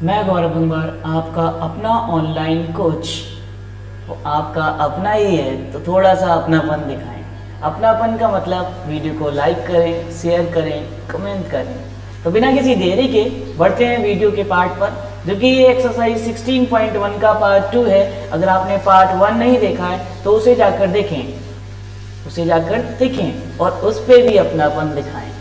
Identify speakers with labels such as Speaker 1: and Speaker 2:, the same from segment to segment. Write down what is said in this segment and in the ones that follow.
Speaker 1: मैं गौरव कुमार, आपका अपना ऑनलाइन कोच। तो आपका अपना ही है तो थोड़ा सा अपनापन दिखाएं। अपनापन का मतलब वीडियो को लाइक करें, शेयर करें, कमेंट करें। तो बिना किसी देरी के बढ़ते हैं वीडियो के पार्ट पर, जो कि ये एक्सरसाइज 16.1 का पार्ट 2 है। अगर आपने पार्ट 1 नहीं देखा है तो उसे जाकर देखें और उस पर भी अपनापन दिखाएं,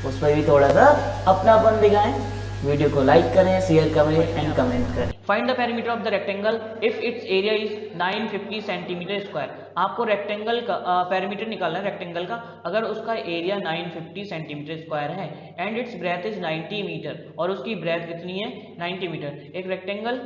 Speaker 1: उस पर भी थोड़ा सा अपनापन दिखाएं। वीडियो को लाइक करें, शेयर करें एंड कमेंट करें।
Speaker 2: Find the perimeter of the rectangle if its area is 950 centimetre square. आपको रेक्टेंगल का पेरीमीटर निकालना है रेक्टेंगल का, अगर उसका एरिया 950 सेंटीमीटर स्क्वायर है and its breadth is 90 metre, और उसकी ब्रेथ कितनी है 90 मीटर। एक रेक्टेंगल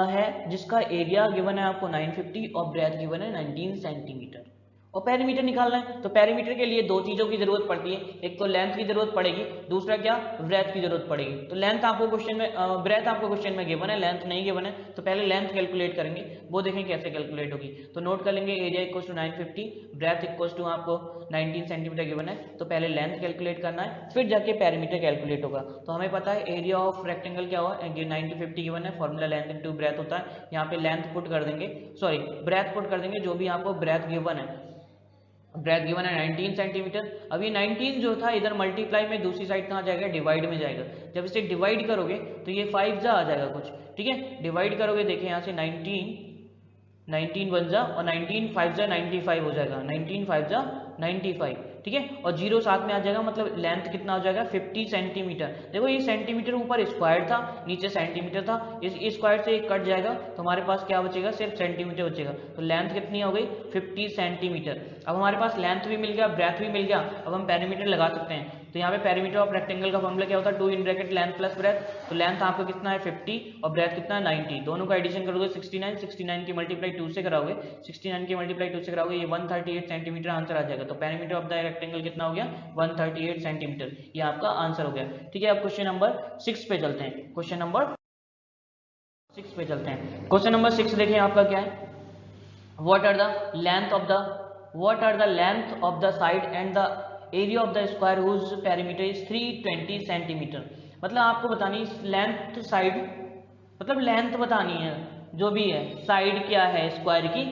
Speaker 2: है जिसका एरिया गिवन है आपको 950 और ब्रेथ गिवन है 19 सेंटीमीटर, और पेरीमीटर निकालना है। तो पेरीमीटर के लिए दो चीजों की जरूरत पड़ती है, एक तो लेंथ की जरूरत पड़ेगी, दूसरा क्या ब्रेथ की जरूरत पड़ेगी। तो लेंथ आपको क्वेश्चन में ब्रेथ आपको क्वेश्चन में गिवन है, लेंथ नहीं गिवन है। तो पहले लेंथ कैलकुलेट करेंगे, वो देखें कैसे कैलकुलेट होगी। तो नोट कर लेंगे area equal to 950, breadth equal to आपको 19 सेंटीमीटर गिवन है। तो पहले लेंथ कैलकुलेट करना है, फिर जाके पेरीमीटर कैलकुलेट होगा। तो हमें पता है एरिया ऑफ रेक्टेंगल क्या हुआ, 9050 गिवन है, फॉर्मूला लेंथ इनटू ब्रेथ होता है। यहाँ पे लेंथ पुट कर देंगे, सॉरी ब्रेथ पुट कर देंगे, जो भी आपको ब्रेथ गिवन है। ब्रेथ गिवन है 19 सेंटीमीटर। अब ये 19 जो था इधर मल्टीप्लाई में दूसरी साइड कहाँ जाएगा, डिवाइड में जाएगा। जब इसे डिवाइड करोगे तो ये 5 जा आ जाएगा कुछ, ठीक है। डिवाइड करोगे, देखें यहाँ से 19 वन जा और 19 5 जा 95 हो जाएगा, 19 5 जा 95, ठीक है। और जीरो साथ में आ जाएगा, मतलब लेंथ कितना हो जाएगा 50 सेंटीमीटर। देखो ये सेंटीमीटर ऊपर स्क्वायर था, नीचे सेंटीमीटर था, इस स्क्वायर से एक कट जाएगा तो हमारे पास क्या बचेगा, सिर्फ सेंटीमीटर बचेगा। तो लेंथ कितनी हो गई 50 सेंटीमीटर। अब हमारे पास लेंथ भी मिल गया, ब्रेथ भी मिल गया, अब हम पेरीमीटर लगा सकते हैं। तो यहाँ पे पेरीमीटर ऑफ रेक्टेंगल का फॉर्मूला क्या होता है, 2 in bracket length plus breath. तो लेंथ आपको कितना है 50 और ब्रेथ कितना है 90, दोनों का एडिशन करोगे 69, 69 की मल्टीप्लाई 2 से कराओगे, 69 की मल्टीप्लाई 2 से कराओगे, ये 138 सेंटीमीटर आंसर आ जाएगा। तो पेरीमीटर ऑफ द रेक्टेंगल कितना हो गया 138 सेंटीमीटर, ये आपका आंसर हो गया, ठीक है। अब क्वेश्चन नंबर 6 पे चलते हैं। क्वेश्चन नंबर 6 पे चलते हैं। क्वेश्चन नंबर 6 देखें आपका क्या है, what are the length of the side and the area of the square whose perimeter is 320 centimetre. मतलब आपको बतानी लेंथ साइड, मतलब लेंथ बतानी है, जो भी है साइड क्या है स्क्वायर की,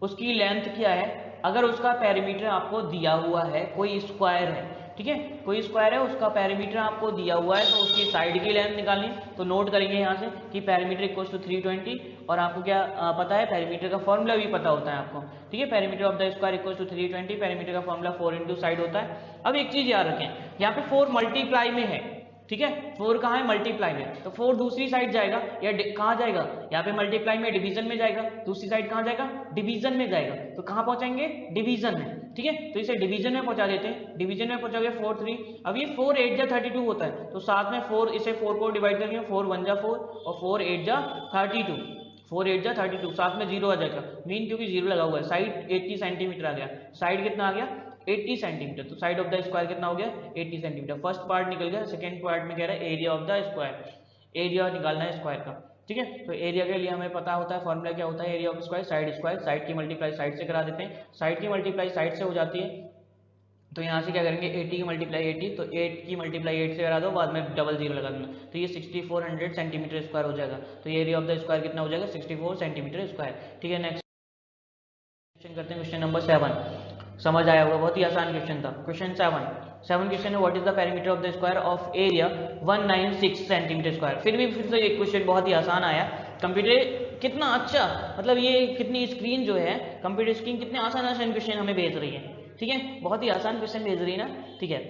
Speaker 2: उसकी लेंथ क्या है। अगर उसका पेरीमीटर आपको दिया हुआ है, कोई स्क्वायर है, ठीक है, कोई स्क्वायर है, उसका पेरीमीटर आपको दिया हुआ है, तो उसकी साइड की लेंथ निकालनी। तो नोट करेंगे यहाँ से कि पेरीमीटर इक्वल टू 320, और आपको क्या पता है, पेरीमीटर का फॉर्मूला भी पता होता है आपको, ठीक है। Perimeter of the square equal to 320, perimeter का फॉर्मूला 4 इंटू साइड होता है। अब एक चीज याद रखें, यहाँ पे 4 मल्टीप्लाई में है, ठीक है, 4 कहाँ है मल्टीप्लाई में, तो 4 दूसरी साइड जाएगा या कहाँ जाएगा, यहाँ पे मल्टीप्लाई में डिवीजन में जाएगा, दूसरी साइड कहाँ जाएगा डिवीजन में जाएगा। तो कहाँ पहुंचाएंगे डिवीजन में, ठीक है। तो इसे डिवीजन में पहुंचा देते हैं, डिवीजन में पहुंचाओगे 4 3। अब ये 4 8 जा 32 होता है, तो साथ में 4, इसे 4 को डिवाइड करेंगे, 4 1 जा 4 और 4 8 जा 32, 4 8 जा 32, साथ में जीरो आ जाएगा, मीन क्योंकि जीरो लगा हुआ है। साइड 80 सेंटीमीटर आ गया, साइड कितना आ गया 80 सेंटीमीटर। तो साइड ऑफ द स्क्वायर कितना हो गया 80 सेंटीमीटर। फर्स्ट पार्ट निकल गया। सेकंड पार्ट में कह रहा है area of the square, area निकालना है स्क्वायर का, ठीक है। तो एरिया के लिए हमें पता होता है फॉर्मूला क्या होता है, एरिया ऑफ स्क्वायर साइड की मल्टीप्लाई साइड से करा देते हैं। साइड की मल्टीप्लाई साइड से हो जाती है, तो यहाँ से क्या करेंगे 80 की मल्टीप्लाई 80, तो 8 की मल्टीप्लाई 8 से करा दो, बाद में डबल जीरो लगा देना, तो ये 6400 सेंटीमीटर स्क्वायर हो जाएगा। तो ये एरिया ऑफ द स्क्वायर कितना हो जाएगा 64 सेंटीमीटर स्क्वायर, ठीक है। नेक्स्ट क्वेश्चन करते हैं, क्वेश्चन नंबर 7। समझ आया होगा, बहुत ही आसान क्वेश्चन था। क्वेश्चन 7 क्वेश्चन है, what is the perimeter of the square of area 196 centimetre square. फिर से एक क्वेश्चन बहुत ही आसान आया। कंप्यूटर कितना अच्छा, मतलब ये कितनी स्क्रीन जो है, कंप्यूटर स्क्रीन कितने आसान आसान क्वेश्चन हमें भेज रही है, ठीक है, बहुत ही आसान क्वेश्चन भेज रही है ना, ठीक है।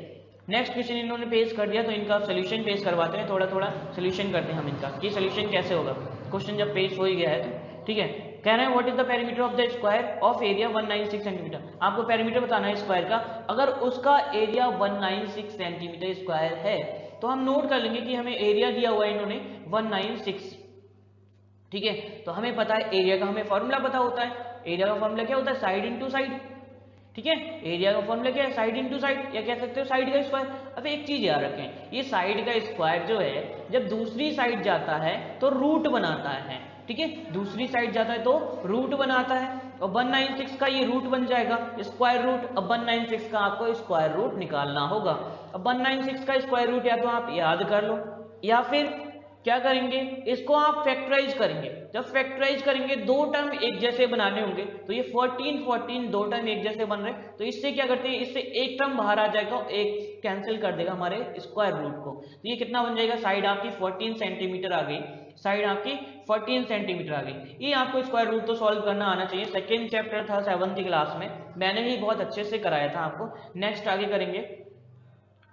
Speaker 2: नेक्स्ट क्वेश्चन इन्होंने पेश कर दिया, तो इनका सोल्यूशन पेश करवाते हैं, थोड़ा थोड़ा सोल्यूशन करते हैं हम इनका, कि सोल्यूशन कैसे होगा। क्वेश्चन जब पेश हो ही गया है तो ठीक है। कह रहे हैं what is the perimeter of the square of area 196 centimetre. आपको पेरीमीटर बताना है स्क्वायर का, अगर उसका एरिया 196 सेंटीमीटर स्क्वायर है, तो हम नोट कर लेंगे कि हमें एरिया दिया हुआ है इन्होंने 196, ठीक है। तो हमें पता है एरिया का, हमें फॉर्मूला पता होता है, एरिया का फॉर्मूला क्या होता है साइड इंटू साइड, ठीक है। एरिया का फॉर्मूला क्या है साइड इंटू साइड, या कह सकते हो साइड का स्क्वायर। अब एक चीज याद रखें, ये साइड का स्क्वायर जो है जब दूसरी साइड जाता है तो रूट बनाता है, ठीक है, दूसरी साइड जाता है तो रूट बनाता है, और 196 का ये रूट बन जाएगा स्क्वायर रूट। अब 196 का आपको स्क्वायर रूट निकालना होगा। अब 196 का स्क्वायर रूट या तो आप याद कर लो, या फिर क्या करेंगे, इसको आप फैक्टराइज करेंगे। जब फैक्टराइज करेंगे, दो टर्म एक जैसे बनाने होंगे, तो ये 14 दो टर्म एक जैसे बन रहे, तो इससे क्या करते हैं, इससे एक टर्म बाहर आ जाएगा, एक कैंसिल कर देगा हमारे स्क्वायर रूट को। तो ये कितना बन जाएगा, साइड आपकी 14 सेंटीमीटर आ गई, साइड आपकी 14 सेंटीमीटर आ गई। ये आपको स्क्वायर रूट तो सॉल्व करना आना चाहिए, सेकेंड चैप्टर था 7th क्लास में, मैंने भी बहुत अच्छे से कराया था आपको। नेक्स्ट आगे करेंगे,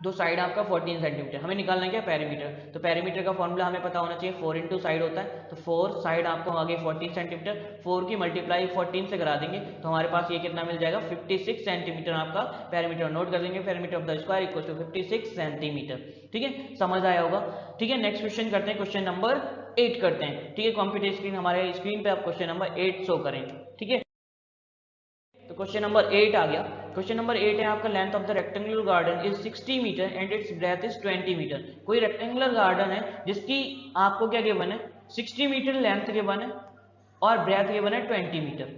Speaker 2: तो साइड आपका 14 सेंटीमीटर, हमें निकालना है क्या, पेरीमीटर। तो पेरीमीटर का फॉर्मूला हमें पता होना चाहिए, 4 इंटू साइड होता है, तो 4 साइड आपको आगे 14 सेंटीमीटर, 4 की मल्टीप्लाई 14 से करा देंगे, तो हमारे पास ये कितना मिल जाएगा, 56 सेंटीमीटर आपका पेरीमीटर। नोट कर देंगे, perimeter of the square equal to 56 centimetre. ठीक है, समझ आया होगा। ठीक है, नेक्स्ट क्वेश्चन करते हैं, क्वेश्चन नंबर 8 करते हैं। ठीक है, कंप्यूटर स्क्रीन हमारे स्क्रीन पे आप क्वेश्चन नंबर 8 शो करें। ठीक है, तो क्वेश्चन नंबर 8 आ गया। क्वेश्चन नंबर 8 है आपका, length of the rectangular garden is 60 metre and its breadth is 20 metre. कोई रेक्टेंगुलर गार्डन है जिसकी आपको क्या गिवन है, 60 मीटर लेंथ गिवन है और ब्रेथ गिवन है 20 metre.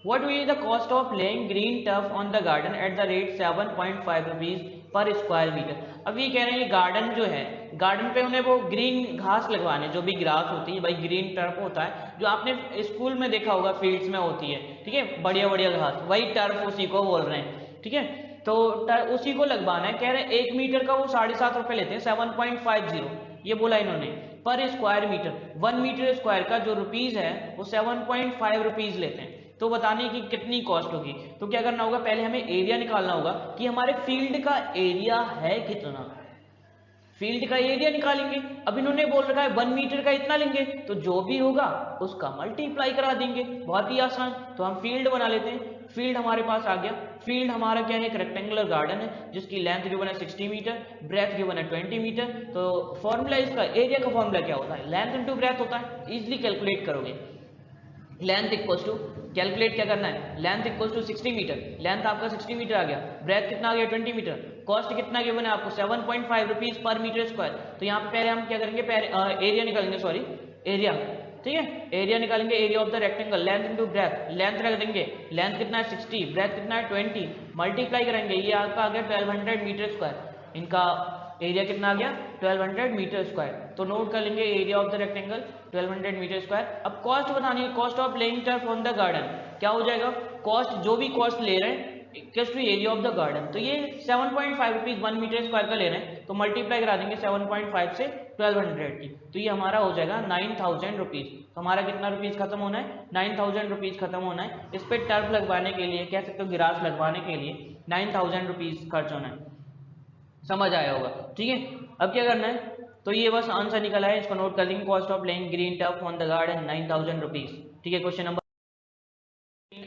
Speaker 2: What will be the cost of laying green turf on the garden at the rate 7.5 rupees पर स्क्वायर मीटर। अब ये कह रहे हैं, गार्डन जो है, गार्डन पे उन्हें वो ग्रीन घास लगवाने, जो भी ग्रास होती है भाई, ग्रीन टर्फ होता है, जो आपने स्कूल में देखा होगा, फील्ड्स में होती है। ठीक है, बढ़िया बढ़िया घास, वही टर्फ, उसी को बोल रहे हैं। ठीक है, तो उसी को लगवाना है। कह रहे हैं 1 मीटर का वो 7.5 रुपये लेते हैं, 7.50 ये बोला इन्होंने पर स्क्वायर मीटर। 1 मीटर स्क्वायर का जो रुपीज है वो 7.5 रुपीज लेते हैं। तो बताने की कितनी कॉस्ट होगी, तो क्या करना होगा, पहले हमें एरिया निकालना होगा कि हमारे फील्ड का एरिया है कितना, फील्ड का एरिया निकालेंगे। अब इन्होंने बोल रखा है 1 मीटर का इतना लेंगे, तो जो भी होगा उसका मल्टीप्लाई करा देंगे, बहुत ही आसान। तो हम फील्ड बना लेते हैं, फील्ड हमारे पास आ गया। फील्ड हमारा क्या है, एक रेक्टेंगुलर गार्डन है जिसकी लेंथ गिवन है 60 मीटर, ब्रेथ गिवन है 20 मीटर। तो फॉर्मूला इसका, एरिया का फॉर्मूला क्या होता है, लेंथ इंटू ब्रेथ होता है, इजिली कैलकुलेट करोगे। लेंथ इक्वल्स टू, कैलकुलेट क्या करना है, length equals to 60 metre, length आपका 60 मीटर आ गया, ब्रेथ कितना आ गया 20 मीटर, कॉस्ट कितना गिवन है आपको 7.5 रुपीज पर मीटर स्क्वायर। तो यहाँ पे पहले हम क्या करेंगे, एरिया निकालेंगे, सॉरी एरिया। ठीक है, एरिया निकालेंगे, area of the rectangle, length into breadth, length रख देंगे, लेंथ कितना है 60, ब्रेथ कितना है 20, मल्टीप्लाई करेंगे, ये आपका आ गया 1200 मीटर स्क्वायर, इनका एरिया कितना आ गया 1200 मीटर स्क्वायर। तो नोट कर लेंगे, area of the rectangle 1200 metre square. अब कॉस्ट बतानी है, cost of laying turf on the garden, क्या हो जाएगा, कॉस्ट जो भी कॉस्ट ले रहे हैं equals to area of the garden. तो ये 7.5 रुपीज 1 मीटर स्क्वायर का ले रहे हैं, तो मल्टीप्लाई करा देंगे 7.5 से 1200 की, तो ये हमारा हो जाएगा 9000 रुपीज। तो हमारा कितना रुपीज खत्म होना है, 9000 रुपीज खत्म होना है। इस पर टर्फ लगवाने के लिए, कह सकते हो ग्रास लगवाने के लिए 9000 रुपीज खर्च होना है। समझ आया होगा। ठीक है, अब क्या करना है, तो ये बस आंसर निकला है, इसको नोट कर लेंगे, cost of laying green turf on the garden 9000 rupees. ठीक है, क्वेश्चन नंबर,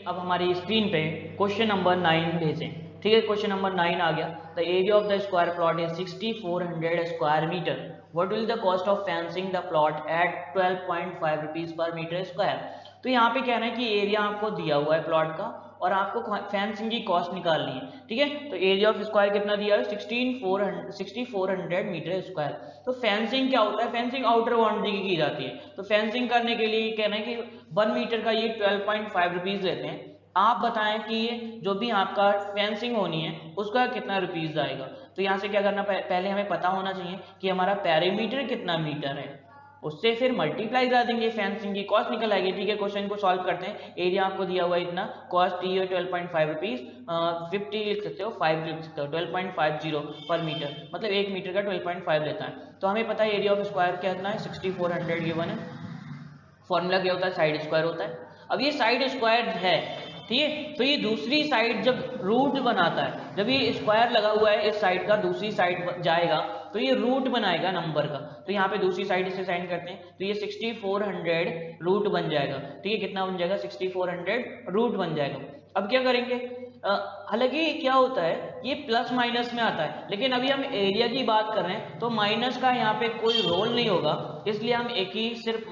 Speaker 2: अब हमारी स्क्रीन पे क्वेश्चन नंबर 9 भेजें। ठीक है, क्वेश्चन नंबर 9 आ गया, the area of the square plot is 6400 square metre, what will the cost of fencing the plot at 12.5 rupees per metre square. तो यहाँ पे कहना है कि एरिया आपको दिया हुआ है प्लॉट का और आपको फेंसिंग की कॉस्ट निकालनी है। ठीक है, तो एरिया ऑफ स्क्वायर कितना दिया है, 6400 मीटर स्क्वायर। तो फेंसिंग क्या होता है, फेंसिंग आउटर बाउंड्री की जाती है। तो फेंसिंग करने के लिए कहना है कि 1 मीटर का ये 12.5 रुपीज लेते हैं। आप बताएं कि ये जो भी आपका फेंसिंग होनी है उसका कितना रुपीज आएगा। तो यहाँ से क्या करना, पहले हमें पता होना चाहिए कि हमारा पेरीमीटर कितना मीटर है, उससे फिर मल्टीप्लाई करा देंगे, फेंसिंग की कॉस्ट निकल आएगी। ठीक है, क्वेश्चन को सॉल्व करते हैं। एरिया आपको दिया हुआ है इतना, कॉस्ट दी है 12.5 रुपीज, 50 लिख सकते हो, 5 लिख सकते हो, 12.50 पर मीटर, मतलब 1 मीटर का 12.5 लेता है। तो हमें पता है एरिया ऑफ स्क्वायर कितना है, 6400 गिवन है। फॉर्मूला क्या होता है, साइड स्क्वायर होता है। अब ये साइड स्क्वायर है, ठीक है, तो ये दूसरी साइड जब रूट बनाता है, जब ये स्क्वायर लगा हुआ है इस साइड का, दूसरी साइड जाएगा तो ये रूट बनाएगा नंबर का। तो यहाँ पे दूसरी साइड इसे साइन करते हैं, तो ये 6400 रूट बन जाएगा। ठीक है, कितना बन जाएगा, 6400 रूट बन जाएगा। अब क्या करेंगे, हालांकि क्या होता है ये प्लस माइनस में आता है, लेकिन अभी हम एरिया की बात कर रहे हैं तो माइनस का यहाँ पे कोई रोल नहीं होगा, इसलिए हम एक ही सिर्फ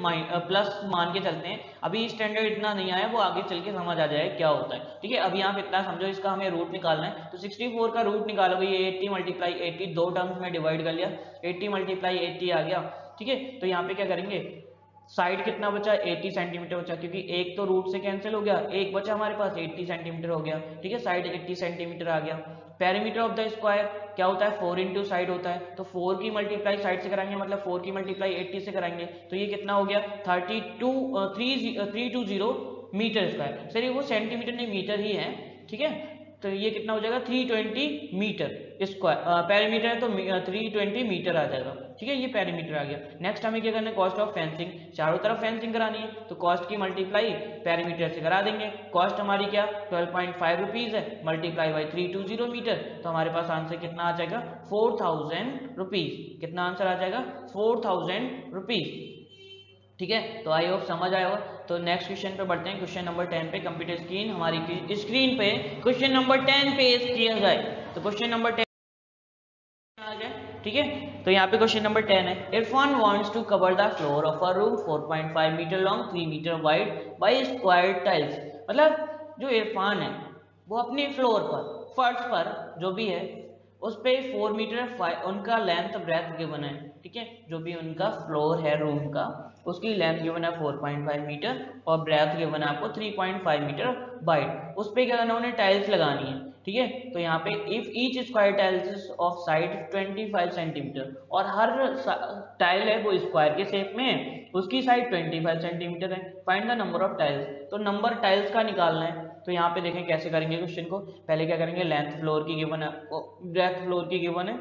Speaker 2: प्लस मान के चलते हैं। अभी स्टैंडर्ड इतना नहीं आया, वो आगे चल के समझ आ जाएगा क्या होता है। ठीक है, अभी आप इतना समझो, इसका हमें रूट निकालना है। तो 64 का रूट निकालोगे, ये 80 मल्टीप्लाई 80 दो टर्म्स में डिवाइड कर लिया, 80 मल्टीप्लाई 80 आ गया। ठीक है, तो यहाँ पे क्या करेंगे, साइड कितना बचा, 80 सेंटीमीटर बचा, क्योंकि एक तो रूट से कैंसिल हो गया, एक बचा हमारे पास 80 सेंटीमीटर हो गया। ठीक है, साइड 80 सेंटीमीटर आ गया। पेरीमीटर ऑफ द स्क्वायर क्या होता है 4 इंटू साइड होता है, तो 4 की मल्टीप्लाई साइड से कराएंगे मतलब 4 की मल्टीप्लाई 80 से कराएंगे तो ये कितना हो गया 320 मीटर स्क्वायर। सर ये वो सेंटीमीटर नहीं मीटर ही है, ठीक है। तो ये कितना हो जाएगा 320 मीटर स्क्वायर, पेरीमीटर है तो 320 मीटर आ जाएगा, ठीक है। ये पेरीमीटर आ गया। नेक्स्ट हमें क्या करना है कॉस्ट ऑफ फेंसिंग, चारों तरफ फेंसिंग करानी है तो कॉस्ट की मल्टीप्लाई पेरीमीटर से करा देंगे। कॉस्ट हमारी क्या 12.5 रुपीज़ है, मल्टीप्लाई बाई 320 मीटर, तो हमारे पास आंसर कितना आ जाएगा 4000 रुपीज़। कितना आंसर आ जाएगा 4000 रुपीज़, ठीक है। तो आई होप समझ आया होगा। तो नेक्स्ट क्वेश्चन पे बढ़ते हैं, क्वेश्चन नंबर 10 पे। कंप्यूटर स्क्रीन हमारी स्क्रीन पे क्वेश्चन नंबर 10 पेश किया जाए तो क्वेश्चन नंबर 10 आ जाए, ठीक है। तो यहाँ पे क्वेश्चन नंबर 10 है, Irfan wants to cover the floor of a room 4.5 metre long 3 metre wide by square tiles. मतलब जो इरफान है वो अपने फ्लोर पर, फर्श पर जो भी है उस पे 4 मीटर उनका लेंथ ब्रेथ गिवन है, ठीक है। जो भी उनका फ्लोर है रूम का उसकी लेंथ गिवन है 4.5 मीटर और ब्रेथ गिवन है आपको 3.5 मीटर वाइड। उस पे क्या करना उन्हें टाइल्स लगानी है, ठीक है। तो यहाँ पे if each square tiles of side 25 centimetre और हर टाइल है वो स्क्वायर के शेप में है, उसकी साइड 25 सेंटीमीटर है, find the number of tiles. तो नंबर टाइल्स का निकालना है। तो यहाँ पे देखें कैसे करेंगे क्वेश्चन को। पहले क्या करेंगे लेंथ फ्लोर की गिवन है, ब्रेथ फ्लोर की गिवन है,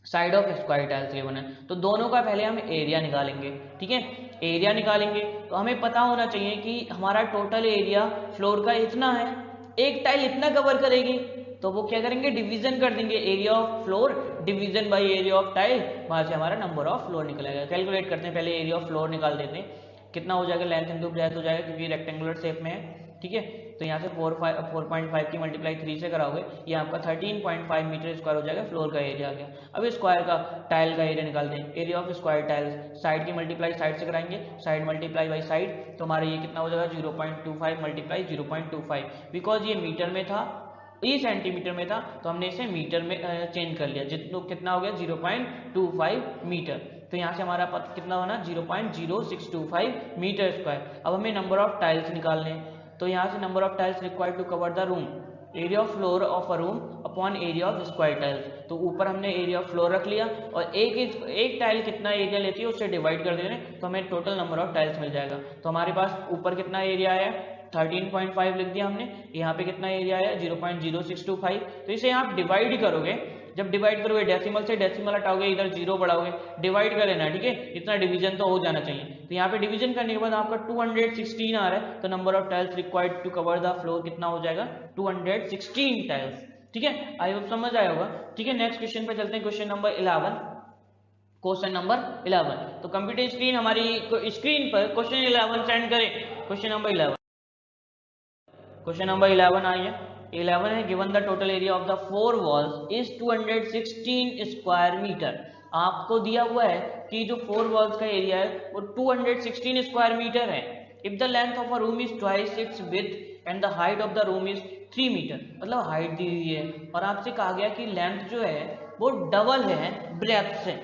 Speaker 2: side of square tiles given है, तो दोनों का पहले हम एरिया निकालेंगे, ठीक है। एरिया निकालेंगे तो हमें पता होना चाहिए कि हमारा टोटल एरिया फ्लोर का इतना है, एक टाइल इतना कवर करेगी, तो वो क्या करेंगे डिवीजन कर देंगे, area of floor division by area of tile, वहां से हमारा नंबर ऑफ फ्लोर निकलेगा। कैलकुलेट करते हैं, पहले एरिया ऑफ फ्लोर निकाल देते हैं, कितना हो जाएगा लेंथ इंटू ब्रेथ हो जाएगा क्योंकि रेक्टेंगुलर शेप में है, ठीक है। तो यहाँ से 4.5 की मल्टीप्लाई 3 से कराओगे ये आपका 13.5 मीटर स्क्वायर हो जाएगा, फ्लोर का एरिया आ गया। अब स्क्वायर का टाइल का एरिया निकालते हैं, area of square tiles, side की मल्टीप्लाई साइड से कराएंगे, साइड मल्टीप्लाई बाई साइड, तो हमारा ये कितना हो जाएगा 0.25 मल्टीप्लाई 0.25, बिकॉज ये मीटर में था ये सेंटीमीटर में था तो हमने इसे मीटर में चेंज कर लिया, जितना कितना हो गया 0.25 मीटर। तो यहाँ से हमारा पद कितना होना 0.0625 मीटर स्क्वायर। अब हमें नंबर ऑफ टाइल्स निकालने हैं, तो यहाँ से number of tiles required to cover the room, area of floor of a room upon area of square tiles. तो ऊपर हमने एरिया ऑफ फ्लोर रख लिया और एक टाइल कितना एरिया लेती है उससे डिवाइड कर देंगे तो हमें टोटल नंबर ऑफ टाइल्स मिल जाएगा। तो हमारे पास ऊपर कितना एरिया आया 13.5 लिख दिया हमने, यहाँ पे कितना एरिया आया 0.0625। तो इसे आप डिवाइड करोगे, जब डिवाइड करोगे डेसिमल से डेसिमल हटाओगे, इधर जीरो बढ़ाओगे, डिवाइड कर लेना, ठीक है। इतना डिवीजन तो हो जाना चाहिए। तो यहाँ पे डिवीजन करने के बाद आपका 216 आ रहा है, तो number of tiles required to cover the floor कितना हो जाएगा 216 टाइल्स, ठीक है। आई होप समझ आया होगा, ठीक है। नेक्स्ट क्वेश्चन पे चलते हैं, क्वेश्चन नंबर 11। क्वेश्चन नंबर 11, तो कंप्यूटर स्क्रीन हमारी स्क्रीन पर क्वेश्चन 11 सेंड करें। क्वेश्चन नंबर 11, क्वेश्चन नंबर 11 आई है, 11 है, given the total area of the 4 walls is 216 square metre. आपको दिया हुआ है कि जो 4 वॉल्स का एरिया है वो 216 स्क्वायर मीटर है। If the length of a room is twice its width and the height of the room is 3 metre, मतलब हाइट दी हुई है और आपसे कहा गया कि लेंथ जो है वो डबल है ब्रेथ से,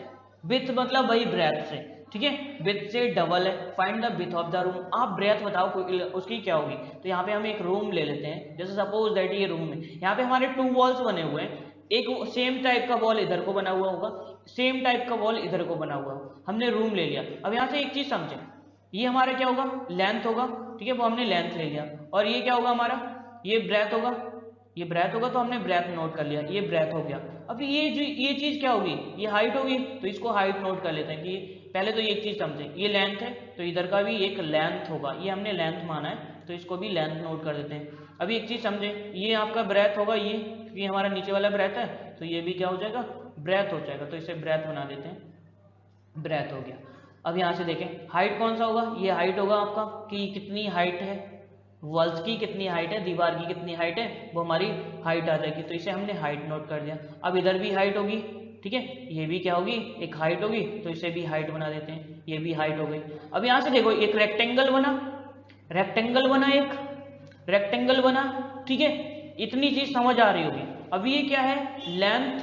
Speaker 2: विड्थ मतलब वही ब्रेथ से, ठीक है, विथ से डबल है। Find the width of the room, आप ब्रेथ बताओ उसकी क्या होगी। तो यहाँ पे हम एक रूम ले लेते हैं, जैसे सपोज दैट ये रूम है, यहाँ पे हमारे 2 वॉल्स बने हुए हैं, एक सेम टाइप का वॉल इधर को बना हुआ होगा, सेम टाइप का वॉल इधर को बना हुआ होगा, हमने रूम ले लिया। अब यहाँ से एक चीज समझे, ये हमारा क्या होगा लेंथ होगा, ठीक है, वो हमने लेंथ ले लिया, और ये क्या होगा हमारा ये ब्रेथ होगा, ये ब्रेथ होगा तो हमने ब्रेथ नोट कर लिया, ये ब्रेथ हो गया। अब ये चीज क्या होगी ये हाइट होगी, तो इसको हाइट नोट कर लेते हैं कि पहले तो ये एक चीज समझे, ये लेंथ है तो इधर का भी एक लेंथ होगा, ये हमने लेंथ माना है तो इसको भी लेंथ नोट कर देते हैं। अभी एक चीज समझे, ये आपका ब्रेथ होगा, ये हमारा नीचे वाला ब्रेथ है तो ये भी क्या हो जाएगा ब्रेथ हो जाएगा, तो इसे ब्रेथ बना देते हैं, ब्रेथ हो गया। अब यहाँ से देखें हाइट कौन सा होगा, ये हाइट होगा आपका कि कितनी हाइट है, वॉल्स की कितनी हाइट है, दीवार की कितनी हाइट है, वो हमारी हाइट आ जाएगी, तो इसे हमने हाइट नोट कर दिया। अब इधर भी हाइट होगी, ठीक है, ये भी क्या होगी एक हाइट होगी, तो इसे भी हाइट बना देते हैं, ये भी हाइट हो गई। अब यहाँ से देखो एक रेक्टेंगल बना, एक रेक्टेंगल बना, ठीक है, इतनी चीज समझ आ रही होगी। अब ये क्या है लेंथ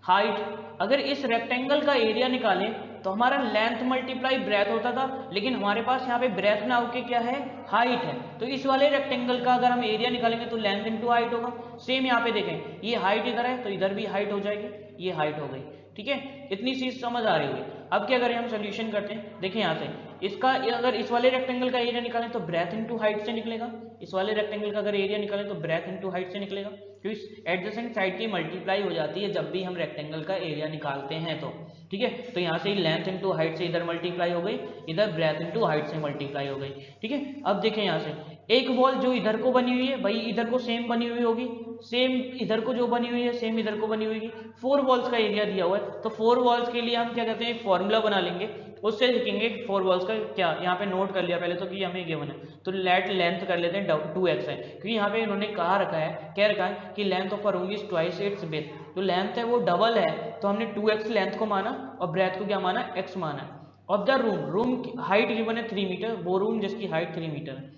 Speaker 2: हाइट, अगर इस रेक्टेंगल का एरिया निकालें तो हमारा लेंथ मल्टीप्लाई ब्रेथ होता था, लेकिन हमारे पास यहाँ पे ब्रेथ ना होके क्या है, हाइट है। तो इस वाले रेक्टेंगल का अगर हम एरिया निकालेंगे तो लेंथ इंटू हाइट होगा। सेम यहाँ पे देखें, ये हाइट इधर है तो इधर भी हाइट हो जाएगी, ये हाइट हो गई। ठीक है, इतनी चीज समझ आ रही होगी। अब क्या करें, हम सोल्यूशन करते हैं। देखिए यहाँ से इसका अगर इस वाले रेक्टेंगल का एरिया निकालें तो ब्रेथ इंटू हाइट से निकलेगा, इस वाले रेक्टेंगल का अगर एरिया निकालें तो ब्रेथ इंटू हाइट से निकलेगा, क्योंकि एडजेसेंट साइड की मल्टीप्लाई हो जाती है जब भी हम रेक्टेंगल का एरिया निकालते हैं तो। ठीक है, तो यहाँ से लेंथ इंटू हाइट से इधर मल्टीप्लाई हो गई, इधर ब्रेथ इंटू हाइट से मल्टीप्लाई हो गई। ठीक है, अब देखें यहाँ से एक वॉल जो इधर को बनी हुई है, भाई इधर को सेम बनी हुई होगी, सेम इधर को जो बनी हुई है सेम इधर को बनी हुई होगी। 4 वॉल्स का एरिया दिया हुआ है, तो 4 वॉल्स के लिए हम क्या करते हैं, एक फॉर्मूला बना लेंगे, उससे लिखेंगे 4 वॉल्स का क्या, यहाँ पे नोट कर लिया पहले तो कि हमें गिवन है, तो लेट लेंथ कर लेते हैं 2x है, क्योंकि यहाँ पे इन्होंने कहा रखा है, कह रखा है कि length of a room is twice it's breath. तो लेंथ है वो डबल है, तो हमने 2x लेंथ को माना और ब्रेथ को क्या माना, x माना। ऑफ द रूम की हाइट गिवन है 3 मीटर, वो रूम जिसकी हाइट 3 मीटर है।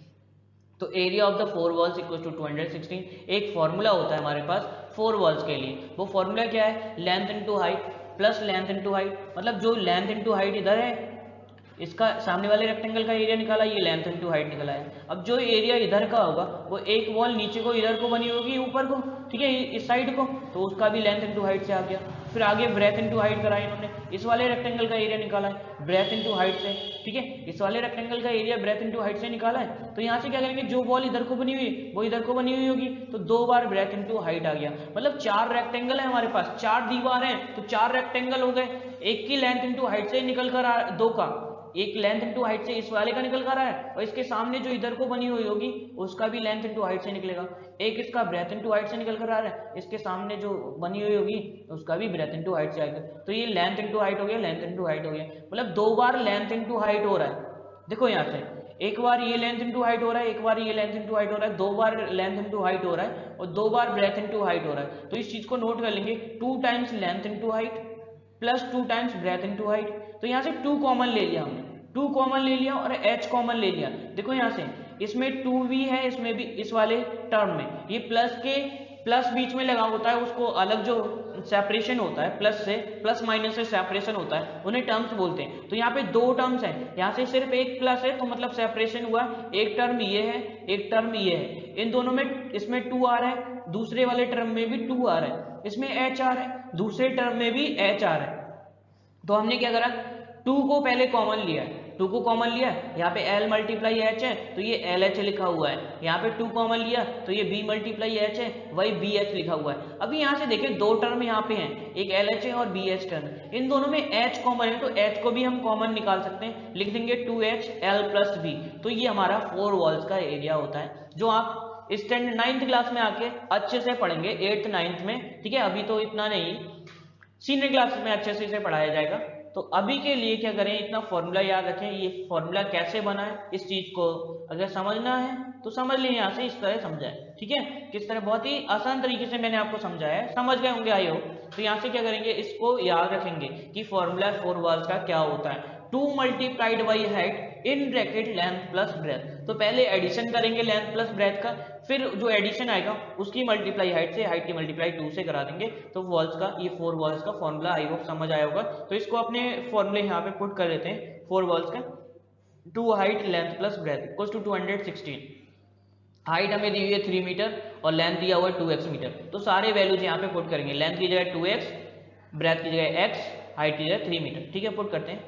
Speaker 2: तो area of the 4 walls equal to 216। एक फॉर्मूला होता है हमारे पास 4 वॉल्स के लिए, वो फॉर्मूला क्या है, length into height plus length into height, मतलब जो लेंथ इंटू हाइट इधर है, इसका सामने वाले रेक्टेंगल का एरिया निकाला, ये लेंथ इंटू हाइट निकला है। अब जो एरिया इधर का होगा वो एक वॉल नीचे को इधर को बनी होगी ऊपर को, ठीक है, इस साइड को, तो उसका भी लेंथ इंटू हाइट से आ गया। फिर आगे ब्रेथ इंटू हाइट करा इन्होंने, इस वाले रेक्टेंगल का एरिया निकाला है ब्रेथ इंटू हाइट से। ठीक है, इस वाले रेक्टेंगल का एरिया ब्रेथ इंटू हाइट से निकाला है, तो यहाँ से क्या करेंगे, जो वॉल इधर को बनी हुई वो इधर को बनी हुई होगी, तो 2 बार ब्रेथ इंटू हाइट आ गया। मतलब 4 रेक्टेंगल है हमारे पास, 4 दीवार है, तो 4 रेक्टेंगल हो गए। एक की लेंथ इंटू हाइट से निकल कर दो का, एक लेंथ इंटू हाइट से इस वाले का निकल कर रहा है, और इसके सामने जो इधर को बनी हुई होगी उसका भी लेंथ इंटू हाइट से निकलेगा। एक इसका ब्रेथ इंटू हाइट से निकल कर आ रहा है, इसके सामने जो बनी हुई होगी उसका भी ब्रेथ इंटू हाइट से आएगा। तो ये लेंथ इंटू हाइट हो गया, लेंथ इंटू हाइट हो गया, मतलब 2 बार लेंथ इंटू हाइट हो रहा है। देखो यहाँ से एक बार ये लेंथ इंटू हाइट हो रहा है, एक बार ये लेंथ इंटू हाइट हो रहा है, 2 बार लेंथ इंटू हाइट हो रहा है, और 2 बार ब्रेथ इंटू हाइट हो रहा है। तो इस चीज को नोट कर लेंगे, 2 times length into height plus 2 times breath into height. तो यहाँ से 2 कॉमन ले लिया हमने, 2 कॉमन ले लिया और h कॉमन ले लिया। देखो यहाँ से इसमें 2v है, इसमें भी, इस वाले टर्म में ये प्लस के प्लस बीच में लगा होता है, उसको अलग जो सेपरेशन होता है प्लस से, प्लस माइनस से सेपरेशन होता है, उन्हें टर्म्स बोलते हैं। तो यहाँ पे 2 टर्म्स हैं, यहाँ से सिर्फ एक प्लस है तो मतलब सेपरेशन हुआ, एक टर्म ये है, एक टर्म ये है, इन दोनों में इसमें 2 आ रहा है, दूसरे वाले टर्म में भी 2 आ रहा है, इसमें h आ रहा है, दूसरे टर्म में भी h आ रहा है। तो हमने क्या करा, 2 को पहले कॉमन लिया है, 2 को कॉमन लिया, यहाँ पे L मल्टीप्लाई H है तो ये LH लिखा हुआ है, यहाँ पे 2 कॉमन लिया तो ये B मल्टीप्लाई H है, वही BH लिखा हुआ है। अभी यहाँ से देखें 2 टर्म यहाँ पे हैं, एक LH है और BH टर्म, इन दोनों में H कॉमन है, तो H को भी हम कॉमन निकाल सकते हैं, लिख देंगे 2H L प्लस B। तो ये हमारा 4 वॉल्स का एरिया होता है, जो आप स्टैंडर्ड 9th क्लास में आके अच्छे से पढ़ेंगे, 8th 9th में। ठीक है, अभी तो इतना नहीं, सीनियर क्लास में अच्छे से इसे पढ़ाया जाएगा। तो अभी के लिए क्या करें, इतना फॉर्मूला याद रखें, ये फॉर्मूला कैसे बना है, इस चीज को अगर समझना है तो समझ लें, यहाँ से इस तरह समझाएं। ठीक है, किस तरह, बहुत ही आसान तरीके से मैंने आपको समझाया है, समझ गए होंगे आई हो। तो यहाँ से क्या करेंगे, इसको याद रखेंगे कि फॉर्मूला 4 वॉल्स का क्या होता है, 2 multiplied by height in bracket length plus breath. तो पहले एडिशन करेंगे लेंथ प्लस ब्रेथ का, फिर जो एडिशन आएगा उसकी मल्टीप्लाई हाइट से, हाइट की मल्टीप्लाई 2 से करा देंगे। तो वॉल्स का, ये 4 वॉल्स का फॉर्मूला आई होप समझ आया होगा। तो इसको अपने फॉर्मूले यहाँ पे पुट कर देते हैं, 4 वॉल्स का, 2 height length plus breadth equals to 216। Height हमें दी हुई है 3 मीटर और लेंथ दिया हुआ है 2x मीटर, तो सारे वैल्यूज यहाँ पे पुट करेंगे, लेंथ की जगह 2x, ब्रेथ की जगह x, हाइट की जगह 3 मीटर। ठीक है, पुट करते हैं,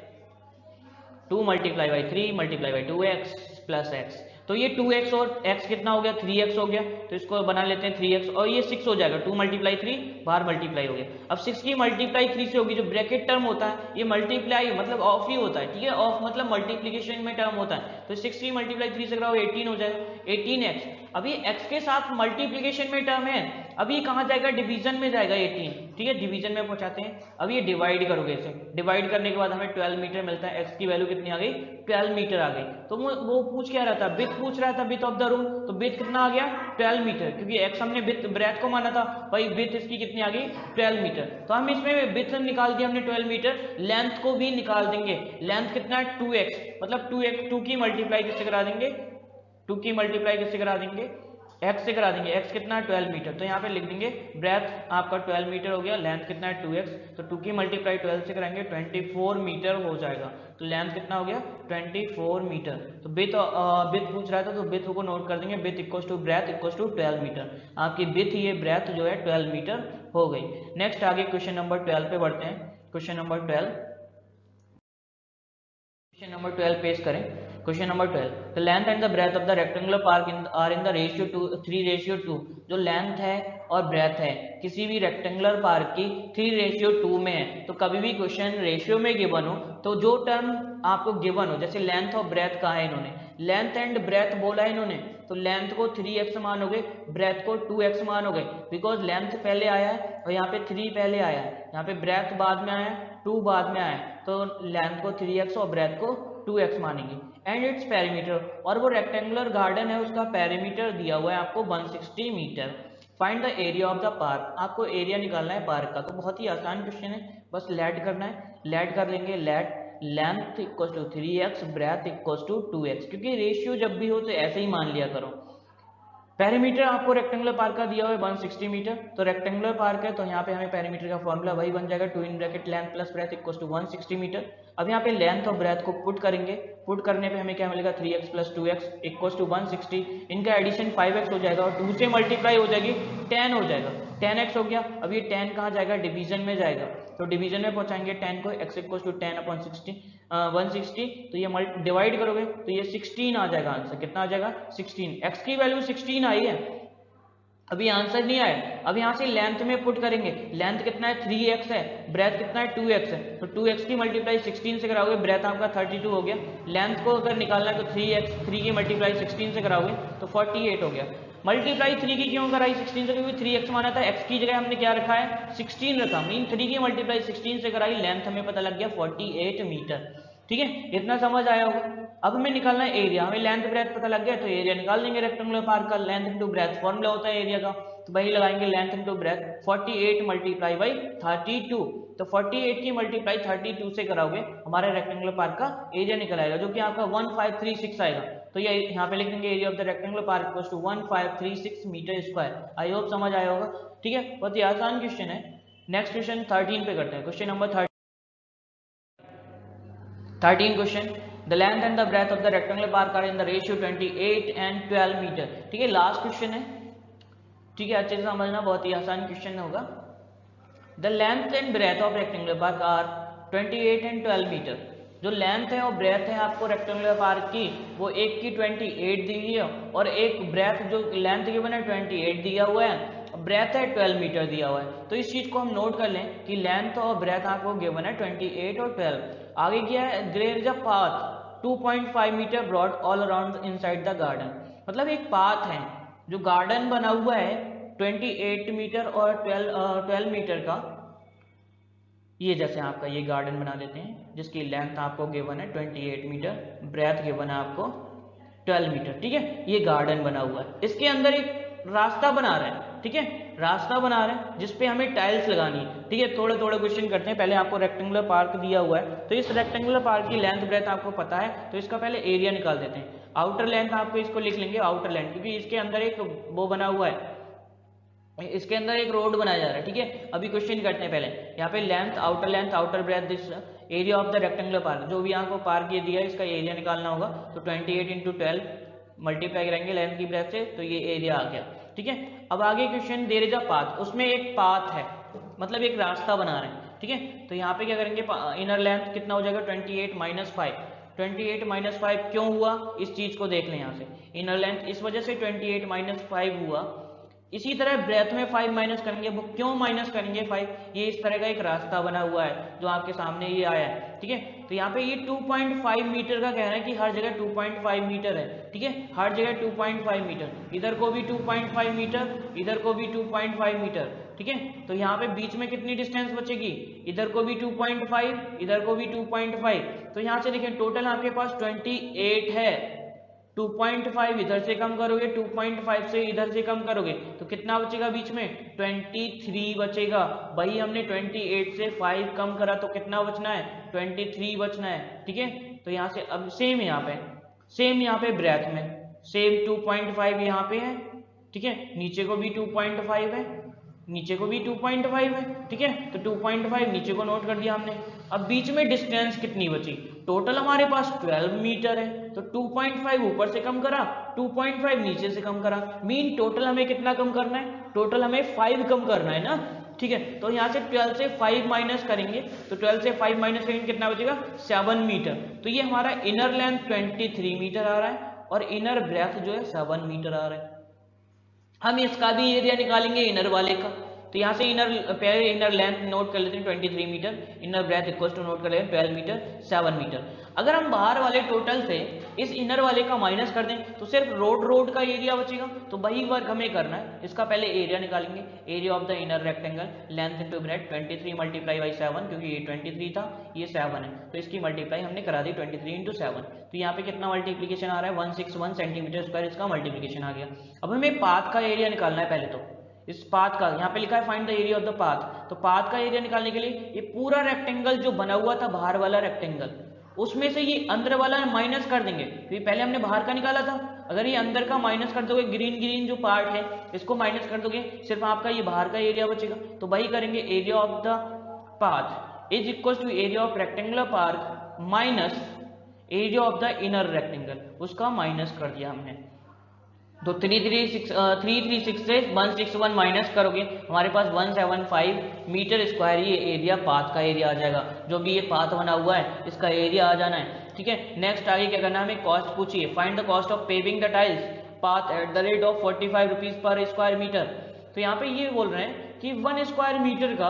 Speaker 2: 2 multiply by 3 multiply by 2x plus x। तो ये 2x और x कितना हो गया, 3x हो गया, तो इसको बना लेते हैं 3x, और ये 6 हो जाएगा, 2 मल्टीप्लाई 3 बाहर मल्टीप्लाई हो गया। अब 6 की मल्टीप्लाई 3 से होगी, जो ब्रैकेट टर्म होता है ये मल्टीप्लाई मतलब ऑफ ही होता है। ठीक है, ऑफ मतलब मल्टीप्लीकेशन में टर्म होता है, तो 6 की मल्टीप्लाई 3 से कराओ 18 हो जाएगा, 18x। अभी x के साथ मल्टीप्लीकेशन में टर्म है, अभी ये कहाँ जाएगा, डिवीजन में जाएगा 18। ठीक है, डिवीजन में पहुंचाते हैं। अब ये डिवाइड करोगे, इसे डिवाइड करने के बाद हमें 12 मीटर मिलता है, x की वैल्यू कितनी आ गई, 12 मीटर आ गई। तो वो पूछ क्या रहा था, विड्थ पूछ रहा था, विड्थ ऑफ द रूम, तो विड्थ कितना आ गया, 12 मीटर, क्योंकि x हमने विड्थ ब्रेथ को माना था, भाई विड्थ इसकी कितनी आ गई, 12 मीटर। तो हम इसमें विड्थ निकाल दिया हमने 12 मीटर, लेंथ को भी निकाल देंगे, लेंथ कितना है 2x, मतलब 2x, 2 की मल्टीप्लाई किससे करा देंगे, 2 की मल्टीप्लाई किससे करा देंगे, x से करा देंगे, x कितना है 12 मीटर, तो यहाँ पे लिख देंगे ब्रेथ आपका 12 मीटर हो गया, लेंथ कितना है 2x, तो 2 की मल्टीप्लाई 12 से कराएंगे 24 मीटर हो जाएगा, तो लेंथ कितना हो गया 24 मीटर। तो बिथ पूछ रहा था तो बिथ को नोट कर देंगे, बिथ equal to breadth equal to 12 metre, आपकी बिथ ये ब्रेथ जो है 12 मीटर हो गई। नेक्स्ट आगे क्वेश्चन नंबर 12 पे बढ़ते हैं। क्वेश्चन नंबर 12 पेश करें। Question number 12, the length and the breadth of the rectangular park are in the ratio 3:2। जो लेंथ है और ब्रेथ है किसी भी रेक्टेंगुलर पार्क की 3:2 में है। तो कभी भी क्वेश्चन रेशियो में गिवन हो तो जो टर्म आपको गिवन हो, जैसे लेंथ और ब्रेथ कहा है इन्होंने, लेंथ एंड ब्रेथ बोला है इन्होंने, तो लेंथ को 3x मानोगे, ब्रेथ को 2x मानोगे, बिकॉज लेंथ पहले आया है और यहाँ पे 3 पहले आया है, यहाँ पे ब्रेथ बाद में आया, 2 बाद में आया, तो लेंथ को 3x और ब्रेथ को 2x मानेंगे। एंड इट्स पेरीमीटर, और वो रेक्टेंगुलर गार्डन है उसका पेरीमीटर दिया हुआ है आपको 160 metre. Find the area of the park, आपको एरिया निकालना है पार्क का। तो बहुत ही आसान क्वेश्चन है, बस लेट करना है, लेट कर लेंगे, let length equal to 3x, breadth equal to 2x, क्योंकि रेशियो जब भी हो तो ऐसे ही मान लिया करो। पेरीमीटर आपको रेक्टेंगुलर पार्क का दिया हुआ है 160 मीटर, तो रेक्टेंगुलर पार्क है तो यहाँ पे हमें पेरीमीटर का फॉर्मूला वही बन जाएगा, 2 in bracket length plus breadth equal to 160 metre. अब यहाँ पे लेंथ और ब्रेथ को पुट करेंगे, पुट करने पे हमें क्या मिलेगा 3x plus 2x equal to 160, इनका एडिशन 5x हो जाएगा और 2 से मल्टीप्लाई हो जाएगी 10 हो जाएगा, 10x हो गया। अब ये 10 कहाँ जाएगा, डिवीजन में जाएगा, तो डिवीजन में पहुंचाएंगे 10 को, x इक्वल टू 10/60 160, तो ये डिवाइड करोगे तो ये 16 आ जाएगा आंसर, कितना आ जाएगा 16, x की वैल्यू 16 आई है, अभी आंसर नहीं आया। अब यहाँ से लेंथ में पुट करेंगे, लेंथ कितना है 3x है, ब्रेथ कितना है 2x है, तो 2x की मल्टीप्लाई 16 से कराओगे, ब्रेथ आपका 32 हो गया। लेंथ को अगर निकालना है तो 3x, 3 की मल्टीप्लाई 16 से कराओगे तो 48 हो गया। मल्टीप्लाई 3 की क्यों कराई 16 से, क्योंकि 3x माना था, x की जगह हमने क्या रखा है 16 रखा, मीन 3 की मल्टीप्लाई 16 से कराई, लेंथ हमें पता लग गया 48 मीटर। ठीक है, इतना समझ आया होगा। अब हमें निकालना है एरिया, हमें लेंथ ब्रेथ पता लग गया तो एरिया निकाल देंगे रेक्टेंगुलर पार्क का, लेंथ इनटू ब्रेथ फॉर्मूला होता है एरिया का, तो वही लगाएंगे length into breadth, 48 multiply by 32, तो 48 की मल्टीप्लाई 32 से कराओगे हमारे रेक्टेंगुलर पार्क का एरिया निकल आएगा, जो कि आपका 1536 आएगा। तो ये यहाँ पे लिख देंगे area of the rectangular park equals to 1536 metre square. I hope समझ आया होगा। ठीक है, बहुत ही आसान क्वेश्चन है। नेक्स्ट क्वेश्चन 13 पे करते हैं। Question number 13 question, the length and the breadth of the rectangular park are in the ratio 28 and 12 metre. ठीक है, लास्ट क्वेश्चन है, ठीक है, अच्छे से समझना, बहुत ही आसान क्वेश्चन होगा। The length and breadth of rectangular park are 28 and 12 metre. जो लेंथ है और ब्रेथ है आपको रेक्टेंगुलर पार्क की, वो एक की 28 दी हुई है और एक ब्रेथ जो लेंथ गिवन है 28 दिया हुआ है, ब्रेथ है 12 मीटर दिया हुआ है। तो इस चीज को हम नोट कर लें कि लेंथ और ब्रेथ आपको गिवन है 28 और 12। आगे क्या है, there is a path 2.5 metre broad all around inside the garden. मतलब एक पाथ है जो गार्डन बना हुआ है 28 मीटर और 12 मीटर का, ये जैसे आपका ये गार्डन बना लेते हैं जिसकी लेंथ आपको गिवन है 28 मीटर, ब्रेथ गिवन है आपको 12 मीटर। ठीक है, ये गार्डन बना हुआ है, इसके अंदर एक रास्ता बना रहे हैं। ठीक है, रास्ता बना रहे हैं जिसपे हमें टाइल्स लगानी है। ठीक है, थोड़े थोड़े क्वेश्चन करते हैं। पहले आपको रेक्टेंगुलर पार्क दिया हुआ है, तो इस रेक्टेंगुलर पार्क की लेंथ ब्रेथ आपको पता है, तो इसका पहले एरिया निकाल देते हैं। आउटर लेंथ आपको इसको लिख लेंगे आउटर लेंथ, क्योंकि इसके अंदर एक वो बना हुआ है, इसके अंदर एक रोड बनाया जा रहा है। ठीक है, अभी क्वेश्चन करते हैं। पहले यहाँ पे length outer breadth this area of the rectangular park, जो भी आपको पार्क ये दिया है इसका एरिया निकालना होगा, तो 28 इंटू 12 मल्टीप्लाई करेंगे लेंथ की ब्रेथ से, तो ये एरिया आ गया। ठीक है, अब आगे question there is a path, उसमें एक पाथ है, मतलब एक रास्ता बना रहे हैं। ठीक है, तो यहाँ पे क्या करेंगे, इनर लेंथ कितना हो जाएगा 28 माइनस 5। 28 माइनस 5 क्यों हुआ, इस चीज को देख लें। यहाँ से इनर लेंथ इस वजह से 28 माइनस 5 हुआ। इसी तरह ब्रेथ में 5 माइनस करेंगे, वो क्यों माइनस करेंगे 5, ये इस तरह का एक रास्ता बना हुआ है जो आपके सामने ये आया है। ठीक है, तो यहाँ पे ये 2.5 मीटर का कह रहा है कि हर जगह 2.5 मीटर है। ठीक है, हर जगह 2.5 मीटर, इधर को भी 2.5 मीटर, इधर को भी 2.5 मीटर। ठीक है, तो यहाँ पे बीच में कितनी डिस्टेंस बचेगी, इधर को भी 2.5, इधर को भी 2.5, तो यहाँ से देखिए टोटल आपके पास 28 है। 2.5 इधर से कम करोगे, 2.5 से इधर से कम करोगे, तो कितना बचेगा बीच में 23 बचेगा। वही हमने 28 से 5 कम करा तो कितना बचना है 23 बचना है। ठीक है, तो यहाँ से अब सेम यहाँ पे ब्रेथ में सेम 2.5 यहाँ पे है। ठीक है, नीचे को भी 2.5 है, नीचे को भी 2.5 है, ठीक है, तो 2.5 नीचे को नोट कर दिया हमने। अब बीच में डिस्टेंस कितनी बची, टोटल हमारे पास 12 मीटर है, तो 2.5 ऊपर से कम करा, 2.5 नीचे से कम करा, मीन टोटल हमें कितना कम करना है, टोटल हमें 5 कम करना है ना, ठीक है। तो यहाँ से 12 से 5 माइनस करेंगे, तो 12 से 5 माइनस करेंगे कितना बचेगा 7 मीटर। तो ये हमारा इनर लेंथ 23 मीटर आ रहा है और इनर ब्रेथ जो है 7 मीटर आ रहा है। हम इसका भी एरिया निकालेंगे इनर वाले का, तो यहाँ से इनर लेंथ नोट कर लेते हैं 23 metre, inner breadth equal to note कर लेते हैं 12 मीटर 7 मीटर। अगर हम बाहर वाले टोटल से इस इनर वाले का माइनस कर दें तो सिर्फ रोड का एरिया बचेगा, तो वही वर्क हमें करना है। इसका पहले एरिया निकालेंगे, area of the inner rectangle, length into breadth 23 multiply by 7, क्योंकि ये 23 था ये 7 है, तो इसकी मल्टीप्लाई हमने करा दी 23 इंटू 7। तो यहाँ पे कितना मल्टीप्लीकेशन आ रहा है 161 सेंटीमीटर स्क्वायर, इसका मल्टीप्लीकेशन आ गया। अब हमें पाथ का एरिया निकालना है पहले, तो इस पाथ का यहाँ पे लिखा है find the area of the path, तो पाथ का एरिया निकालने के लिए ये पूरा रेक्टेंगल जो बना हुआ था बाहर वाला रेक्टेंगल, उसमें से ये अंदर वाला माइनस कर देंगे, क्योंकि पहले हमने बाहर का निकाला था। अगर ये अंदर का माइनस कर दोगे, ग्रीन जो पार्ट है इसको माइनस कर दोगे, सिर्फ आपका ये बाहर का एरिया बचेगा। तो वही करेंगे, area of the path is equal to area of rectangular part minus area of the inner rectangle, उसका माइनस कर दिया हमने। तो 336 से 161 माइनस करोगे हमारे पास 175 मीटर स्क्वायर ये एरिया पाथ का एरिया आ जाएगा। जो भी ये पाथ बना हुआ है इसका एरिया आ जाना है, ठीक है। नेक्स्ट आगे क्या करना है, हमें कॉस्ट पूछिए, find the cost of paving the tiles path at the rate of 45 rupees per square metre. तो यहाँ पे ये बोल रहे हैं कि 1 स्क्वायर मीटर का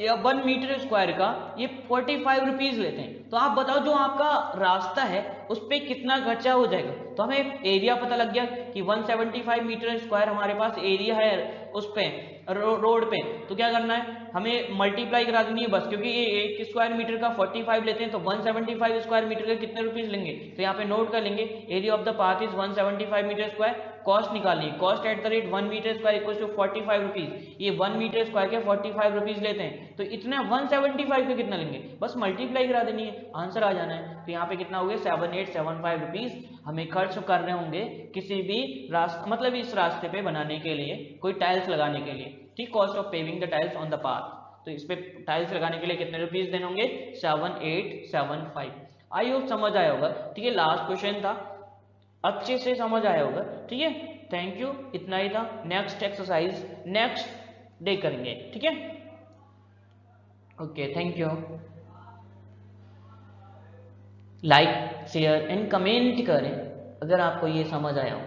Speaker 2: या 1 मीटर स्क्वायर का ये 45 रुपीज लेते हैं। तो आप बताओ जो आपका रास्ता है उस पर कितना खर्चा हो जाएगा। तो हमें एरिया पता लग गया कि 175 मीटर स्क्वायर हमारे पास एरिया है उस पे रोड पे। तो क्या करना है, हमें मल्टीप्लाई करा देनी है बस, क्योंकि ये 1 स्क्वायर मीटर का 45 लेते हैं, तो 175 स्क्वायर मीटर का कितने रुपीज लेंगे। तो यहाँ पे नोट कर लेंगे, area of the path is 175 metre square, cost निकालनी है, cost at the rate 1 metre square equal to 45 rupees. ये 1 मीटर स्क्वायर के 45 रुपीज लेते हैं, तो इतना 175 का कितना लेंगे, बस मल्टीप्लाई करा देनी है, आंसर आ जाना है। तो यहाँ पे कितना हो गया 7875 रुपीज हमें खर्च करने होंगे किसी भी रास्ता, मतलब इस रास्ते पे बनाने के लिए, कोई टाइल्स लगाने के लिए, ठीक। Cost of paving the tiles on the path, तो इस पे टाइल्स लगाने के लिए कितने रुपीज देने होंगे 7875। आई होप समझ आया होगा, ठीक है। लास्ट क्वेश्चन था, अच्छे से समझ आया होगा, ठीक है। थैंक यू, इतना ही था। नेक्स्ट एक्सरसाइज नेक्स्ट डे करेंगे, ठीक है। Okay, thank you. Like share and comment करें अगर आपको ये समझ आया हो।